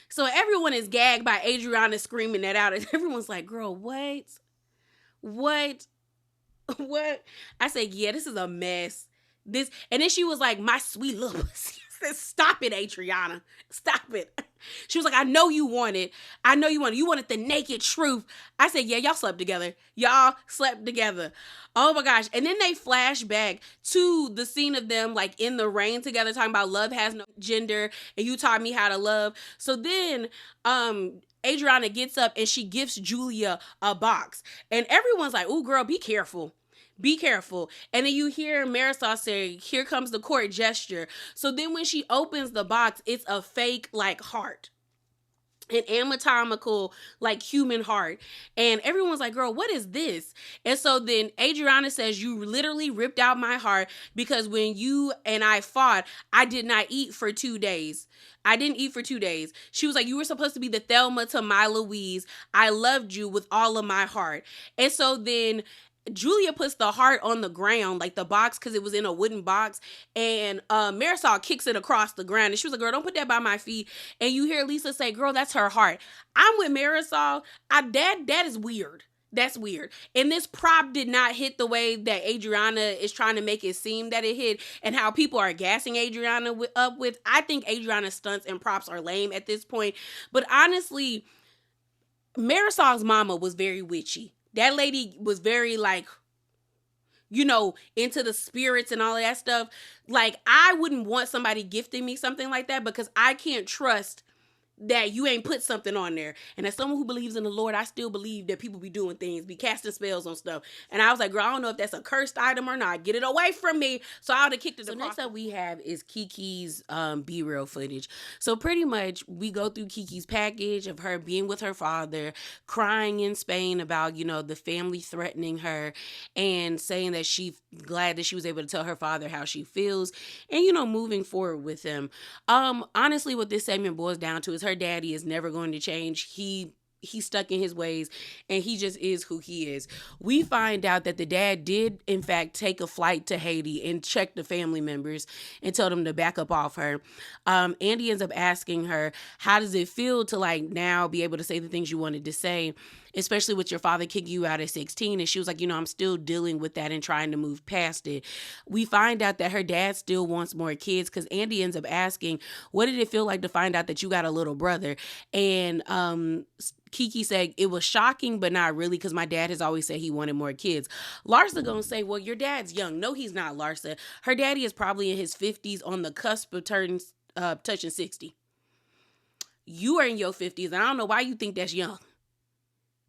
So everyone is gagged by Adriana screaming that out. And everyone's like, girl, what? I said, yeah, this is a mess. And then she was like, my sweet little pussy. I said, stop it, Adriana. Stop it. She was like, I know you want it. You wanted the naked truth. I said, yeah, y'all slept together. Oh my gosh. And then they flash back to the scene of them like in the rain together talking about love has no gender and you taught me how to love. So then Adriana gets up and she gives Julia a box. And everyone's like, ooh, girl, be careful. Be careful. And then you hear Marisol say, here comes the court gesture. So then when she opens the box, it's a fake like heart. An anatomical like human heart. And everyone's like, girl, what is this? And so then Adriana says, you literally ripped out my heart because when you and I fought, I did not eat for 2 days. I didn't eat for 2 days. She was like, you were supposed to be the Thelma to my Louise. I loved you with all of my heart. And so then Julia puts the heart on the ground, like the box, because it was in a wooden box, and Marisol kicks it across the ground, and she was like, "Girl, don't put that by my feet." And you hear Lisa say, "Girl, that's her heart." I'm with Marisol. That is weird. That's weird. And this prop did not hit the way that Adriana is trying to make it seem that it hit, and how people are gassing Adriana up with. I think Adriana's stunts and props are lame at this point. But honestly, Marisol's mama was very witchy. That lady was very like, into the spirits and all of that stuff. Like, I wouldn't want somebody gifting me something like that, because I can't trust that you ain't put something on there. And as someone who believes in the Lord, I still believe that people be doing things, be casting spells on stuff. And I was like, girl, I don't know if that's a cursed item or not. Get it away from me. So I would have kicked it. So next up we have is Kiki's B-real footage. So pretty much we go through Kiki's package of her being with her father, crying in Spain about, the family threatening her, and saying that she's glad that she was able to tell her father how she feels, and, moving forward with him. Honestly, what this segment boils down to is her daddy is never going to change. He's stuck in his ways, and he just is who he is. We find out that the dad did in fact take a flight to Haiti and check the family members and tell them to back up off her. Andy ends up asking her, how does it feel to like now be able to say the things you wanted to say, especially with your father kicking you out at 16? And she was like, I'm still dealing with that and trying to move past it. We find out that her dad still wants more kids, because Andy ends up asking, what did it feel like to find out that you got a little brother? And Kiki said, it was shocking, but not really, because my dad has always said he wanted more kids. Larsa gonna say, well, your dad's young. No, he's not, Larsa. Her daddy is probably in his 50s, on the cusp of touching 60. You are in your 50s, and I don't know why you think that's young.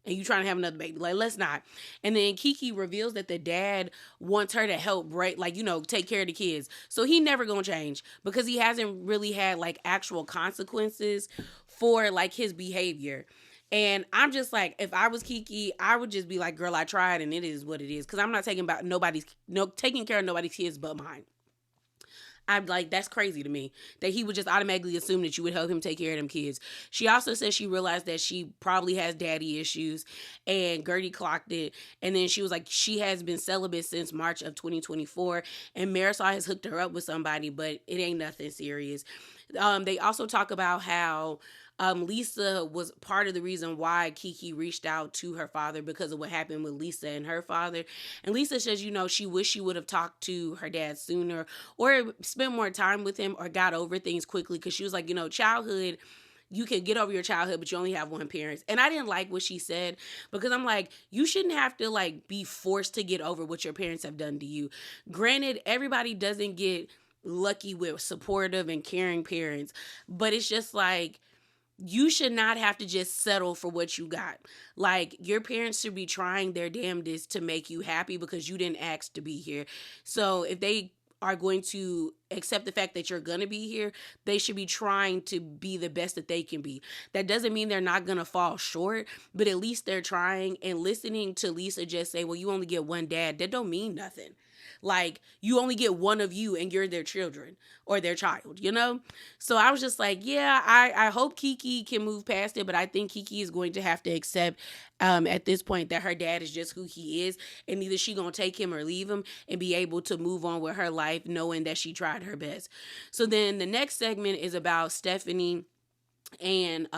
And you trying to have another baby. Like, let's not. And then Kiki reveals that the dad wants her to help take care of the kids. So he never gonna change, because he hasn't really had like actual consequences for like his behavior. And I'm just like, if I was Kiki, I would just be like, girl, I tried, and it is what it is. Because I'm not taking care of nobody's kids but mine. I'm like, that's crazy to me that he would just automatically assume that you would help him take care of them kids. She also says she realized that she probably has daddy issues, and Gertie clocked it. And then she was like, she has been celibate since March of 2024, and Marisol has hooked her up with somebody, but it ain't nothing serious. They also talk about how Lisa was part of the reason why Kiki reached out to her father, because of what happened with Lisa and her father. And Lisa says, she wished she would have talked to her dad sooner, or spent more time with him, or got over things quickly. Because she was like, childhood, you can get over your childhood, but you only have one parent. And I didn't like what she said, because I'm like, you shouldn't have to like be forced to get over what your parents have done to you. Granted, everybody doesn't get lucky with supportive and caring parents, but it's just like, you should not have to just settle for what you got. Like, your parents should be trying their damnedest to make you happy, because you didn't ask to be here. So if they are going to accept the fact that you're going to be here, they should be trying to be the best that they can be. That doesn't mean they're not going to fall short, but at least they're trying. And listening to Lisa just say, well, you only get one dad, that don't mean nothing. Like, you only get one of you, and you're their children or their child, So I was just like, yeah, I hope Kiki can move past it, but I think Kiki is going to have to accept at this point that her dad is just who he is, and either she gonna take him or leave him, and be able to move on with her life knowing that she tried her best. So then the next segment is about Stephanie and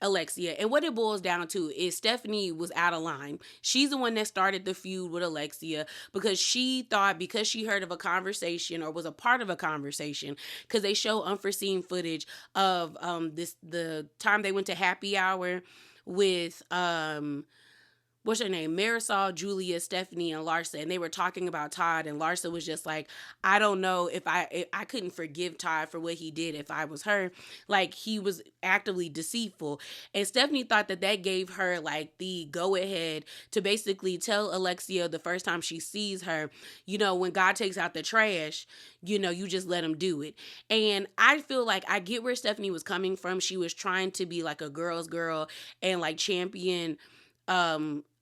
Alexia. And what it boils down to is Stephanie was out of line. She's the one that started the feud with Alexia, because she thought, because she heard of a conversation, or was a part of a conversation, because they show unforeseen footage of the time they went to happy hour with what's her name? Marisol, Julia, Stephanie, and Larsa. And they were talking about Todd, and Larsa was just like, I don't know if I couldn't forgive Todd for what he did if I was her. Like, he was actively deceitful. And Stephanie thought that gave her like the go ahead to basically tell Alexia the first time she sees her, when God takes out the trash, you just let him do it. And I feel like I get where Stephanie was coming from. She was trying to be like a girl's girl and like champion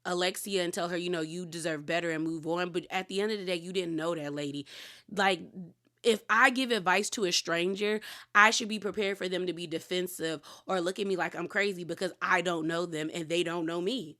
Alexia and tell her, you deserve better and move on. But at the end of the day, you didn't know that lady. Like, if I give advice to a stranger, I should be prepared for them to be defensive or look at me like I'm crazy, because I don't know them and they don't know me.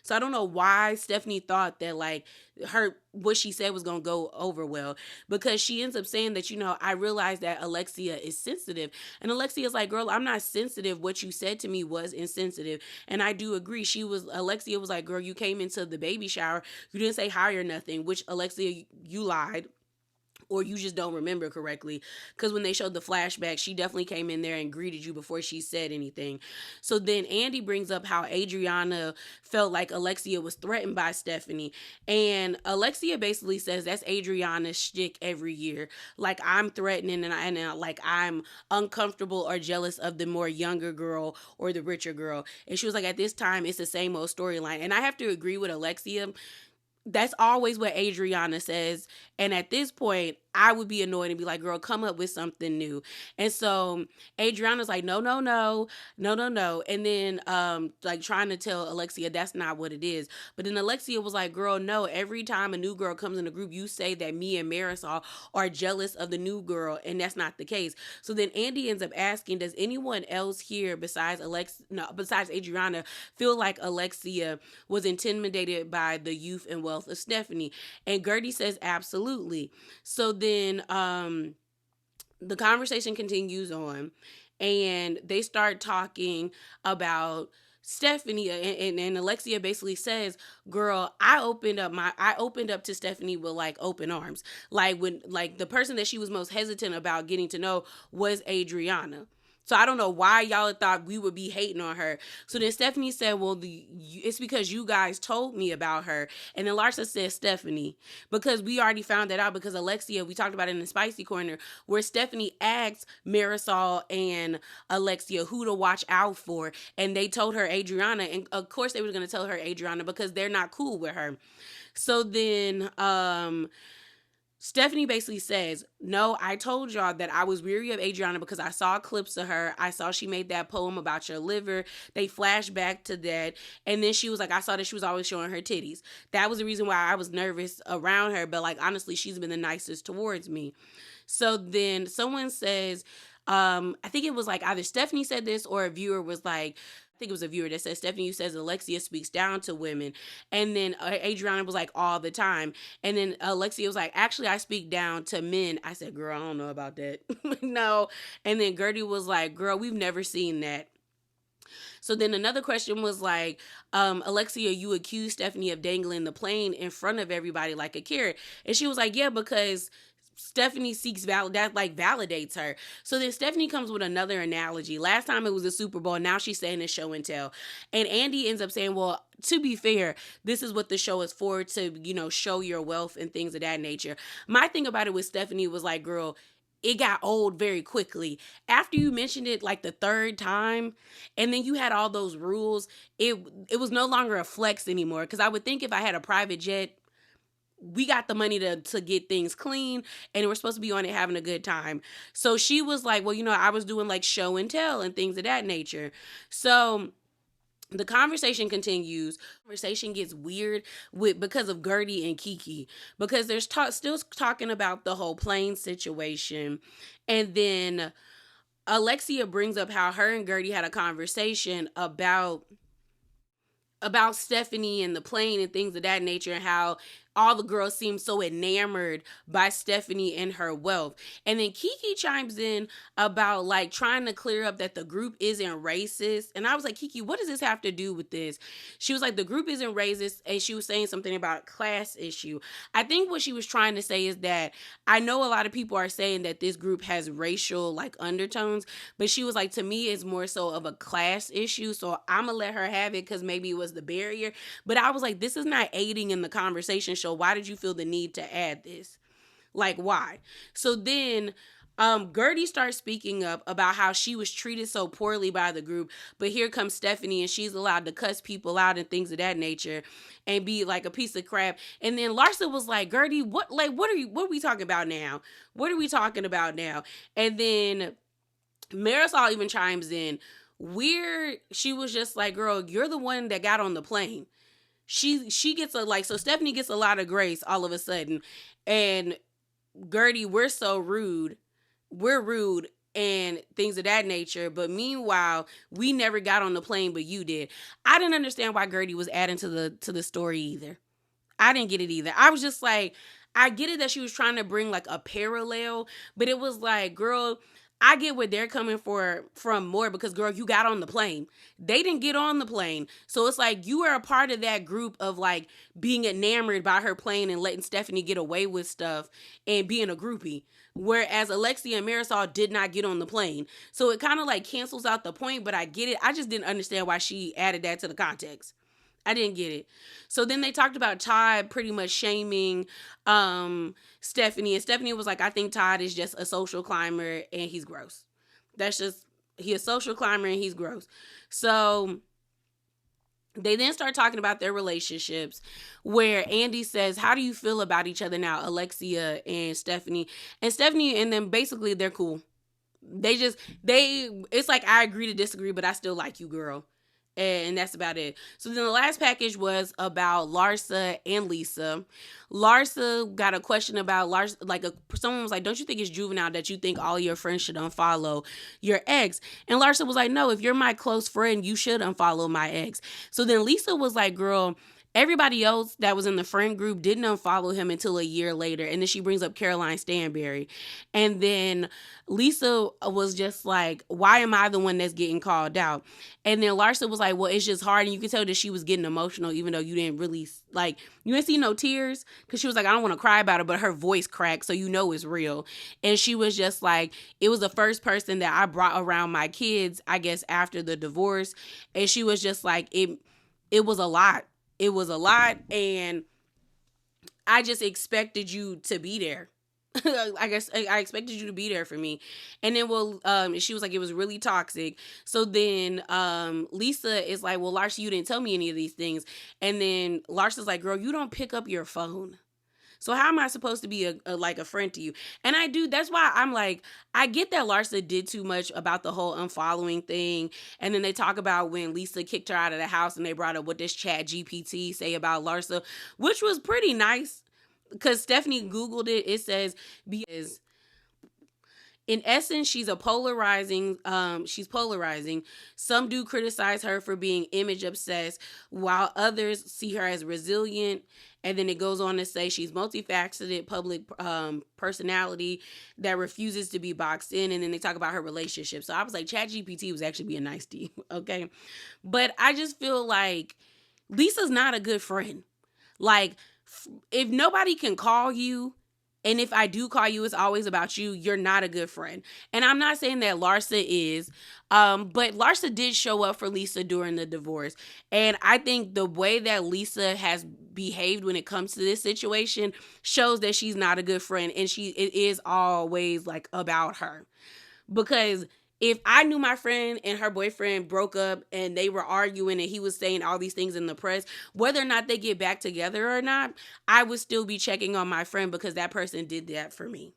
So I don't know why Stephanie thought that like her what she said was gonna go over well, because she ends up saying that, I realized that Alexia is sensitive. And Alexia's like, girl, I'm not sensitive. What you said to me was insensitive. And I do agree. Alexia was like, girl, you came into the baby shower. You didn't say hi or nothing, which Alexia, you lied, or you just don't remember correctly, because when they showed the flashback, she definitely came in there and greeted you before she said anything. So then Andy brings up how Adriana felt like Alexia was threatened by Stephanie, and Alexia basically says that's Adriana's shtick every year, like I'm threatening, like I'm uncomfortable or jealous of the more younger girl or the richer girl. And she was like, at this time it's the same old storyline. And I have to agree with Alexia, that's always what Adriana says. And at this point, I would be annoyed and be like, girl, come up with something new. And so Adriana's like, no, no, no, no, no, no. And then like trying to tell Alexia that's not what it is. But then Alexia was like, girl, no, every time a new girl comes in the group, you say that me and Marisol are jealous of the new girl, and that's not the case. So then Andy ends up asking, does anyone else here besides Adriana feel like Alexia was intimidated by the youth and wealth of Stephanie? And Gertie says absolutely. So then the conversation continues on, and they start talking about Stephanie, and Alexia basically says, girl, I opened up to Stephanie with like open arms. Like when like the person that she was most hesitant about getting to know was Adriana. So I don't know why y'all thought we would be hating on her. So then Stephanie said, well, it's because you guys told me about her. And then Larsa said Stephanie, because we already found that out, because Alexia, we talked about it in the Spicy Corner, where Stephanie asked Marisol and Alexia who to watch out for. And they told her Adriana. And of course they were going to tell her Adriana because they're not cool with her. So then Stephanie basically says, no, I told y'all that I was weary of Adriana because I saw clips of her. I saw she made that poem about your liver. They flashed back to that. And then she was like, I saw that she was always showing her titties. That was the reason why I was nervous around her. But like, honestly, she's been the nicest towards me. So then someone says, I think it was like either Stephanie said this or a viewer was like, I think it was a viewer that said, Stephanie, you says Alexia speaks down to women. And then Adriana was like, all the time. And then Alexia was like, actually, I speak down to men. I said, girl, I don't know about that. No. And then Gertie was like, girl, we've never seen that. So then another question was like, Alexia, you accused Stephanie of dangling the plane in front of everybody like a carrot. And she was like, yeah, because Stephanie seeks that like validates her. So then Stephanie comes with another analogy. Last time it was the Super Bowl. Now she's saying it's show and tell. And Andy ends up saying, well, to be fair, this is what the show is for, to, show your wealth and things of that nature. My thing about it with Stephanie was like, girl, it got old very quickly. After you mentioned it like the third time, and then you had all those rules, it was no longer a flex anymore. Because I would think if I had a private jet, we got the money to get things clean, and we're supposed to be on it having a good time. So she was like, well, I was doing like show and tell and things of that nature. So the conversation continues. Conversation gets weird because of Gertie and Kiki, because they're still talking about the whole plane situation. And then Alexia brings up how her and Gertie had a conversation about Stephanie and the plane and things of that nature, and how all the girls seem so enamored by Stephanie and her wealth. And then Kiki chimes in about like trying to clear up that the group isn't racist. And I was like, Kiki, what does this have to do with this? She was like, the group isn't racist. And she was saying something about class issue. I think what she was trying to say is that I know a lot of people are saying that this group has racial like undertones, but she was like, to me, it's more so of a class issue. So I'm gonna let her have it because maybe it was the barrier. But I was like, this is not aiding in the conversation. So why did you feel the need to add this? Like, why? So then Gertie starts speaking up about how she was treated so poorly by the group, but here comes Stephanie and she's allowed to cuss people out and things of that nature and be like a piece of crap. And then Larsa was like, Gertie, what are we talking about now? What are we talking about now? And then Marisol even chimes in. She was just like, girl, you're the one that got on the plane. She gets so Stephanie gets a lot of grace all of a sudden, and Gertie, we're so rude. We're rude, and things of that nature. But meanwhile, we never got on the plane, but you did. I didn't understand why Gertie was adding to the story either. I didn't get it either. I was just like, I get it that she was trying to bring like a parallel, but it was like, girl, I get where they're coming from more because, girl, you got on the plane. They didn't get on the plane. So it's like you were a part of that group of like being enamored by her plane and letting Stephanie get away with stuff and being a groupie. Whereas Alexia and Marisol did not get on the plane. So it kind of like cancels out the point, but I get it. I just didn't understand why she added that to the context. I didn't get it. So then they talked about Todd pretty much shaming Stephanie. And Stephanie was like, I think Todd is just a social climber and he's gross. That's just, he's a social climber and he's gross. So they then start talking about their relationships where Andy says, how do you feel about each other now, Alexia and Stephanie? And Stephanie and them, basically, they're cool. It's like, I agree to disagree, but I still like you, girl. And that's about it. So then the last package was about Larsa and Lisa. Larsa got a question about Larsa, someone was like, don't you think it's juvenile that you think all your friends should unfollow your ex? And Larsa was like, no, if you're my close friend, you should unfollow my ex. So then Lisa was like, girl, everybody else that was in the friend group didn't unfollow him until a year later. And then she brings up Caroline Stanberry. And then Lisa was just like, why am I the one that's getting called out? And then Larsa was like, well, it's just hard. And you could tell that she was getting emotional, even though you didn't really, like, you didn't see no tears. Because she was like, I don't want to cry about it, but her voice cracked, so you know it's real. And she was just like, it was the first person that I brought around my kids, I guess, after the divorce. And she was just like, it was a lot. It was a lot, and I just expected you to be there. I guess I expected you to be there for me. And then, she was like, it was really toxic. So then Lisa is like, well, Larsa, you didn't tell me any of these things. And then Larsa's like, girl, you don't pick up your phone. So how am I supposed to be a friend to you? And I do. That's why I'm like, I get that Larsa did too much about the whole unfollowing thing. And then they talk about when Lisa kicked her out of the house and they brought up what this Chat GPT say about Larsa, which was pretty nice because Stephanie Googled it. It says, because in essence, she's polarizing. Some do criticize her for being image obsessed, while others see her as resilient. And then it goes on to say she's multifaceted public personality that refuses to be boxed in. And then they talk about her relationship. So I was like, ChatGPT was actually being nice to you, okay? But I just feel like Lisa's not a good friend. Like, if nobody can call you, and if I do call you, it's always about you, you're not a good friend. And I'm not saying that Larsa is, but Larsa did show up for Lisa during the divorce. And I think the way that Lisa has behaved when it comes to this situation shows that she's not a good friend. And it is always like about her. Because if I knew my friend and her boyfriend broke up and they were arguing and he was saying all these things in the press, whether or not they get back together or not, I would still be checking on my friend because that person did that for me.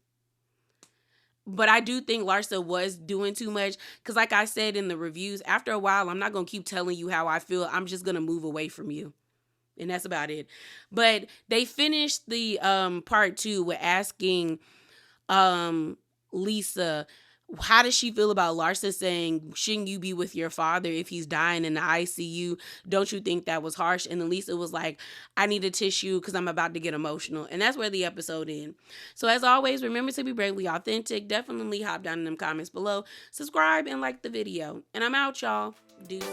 But I do think Larsa was doing too much because, like I said in the reviews, after a while, I'm not going to keep telling you how I feel. I'm just going to move away from you. And that's about it. But they finished the part 2 with asking Lisa, how does she feel about Larsa saying, shouldn't you be with your father if he's dying in the ICU? Don't you think that was harsh? And then Lisa was like, I need a tissue because I'm about to get emotional. And that's where the episode ends. So as always, remember to be bravely authentic. Definitely hop down in them comments below. Subscribe and like the video. And I'm out, y'all. Deuces.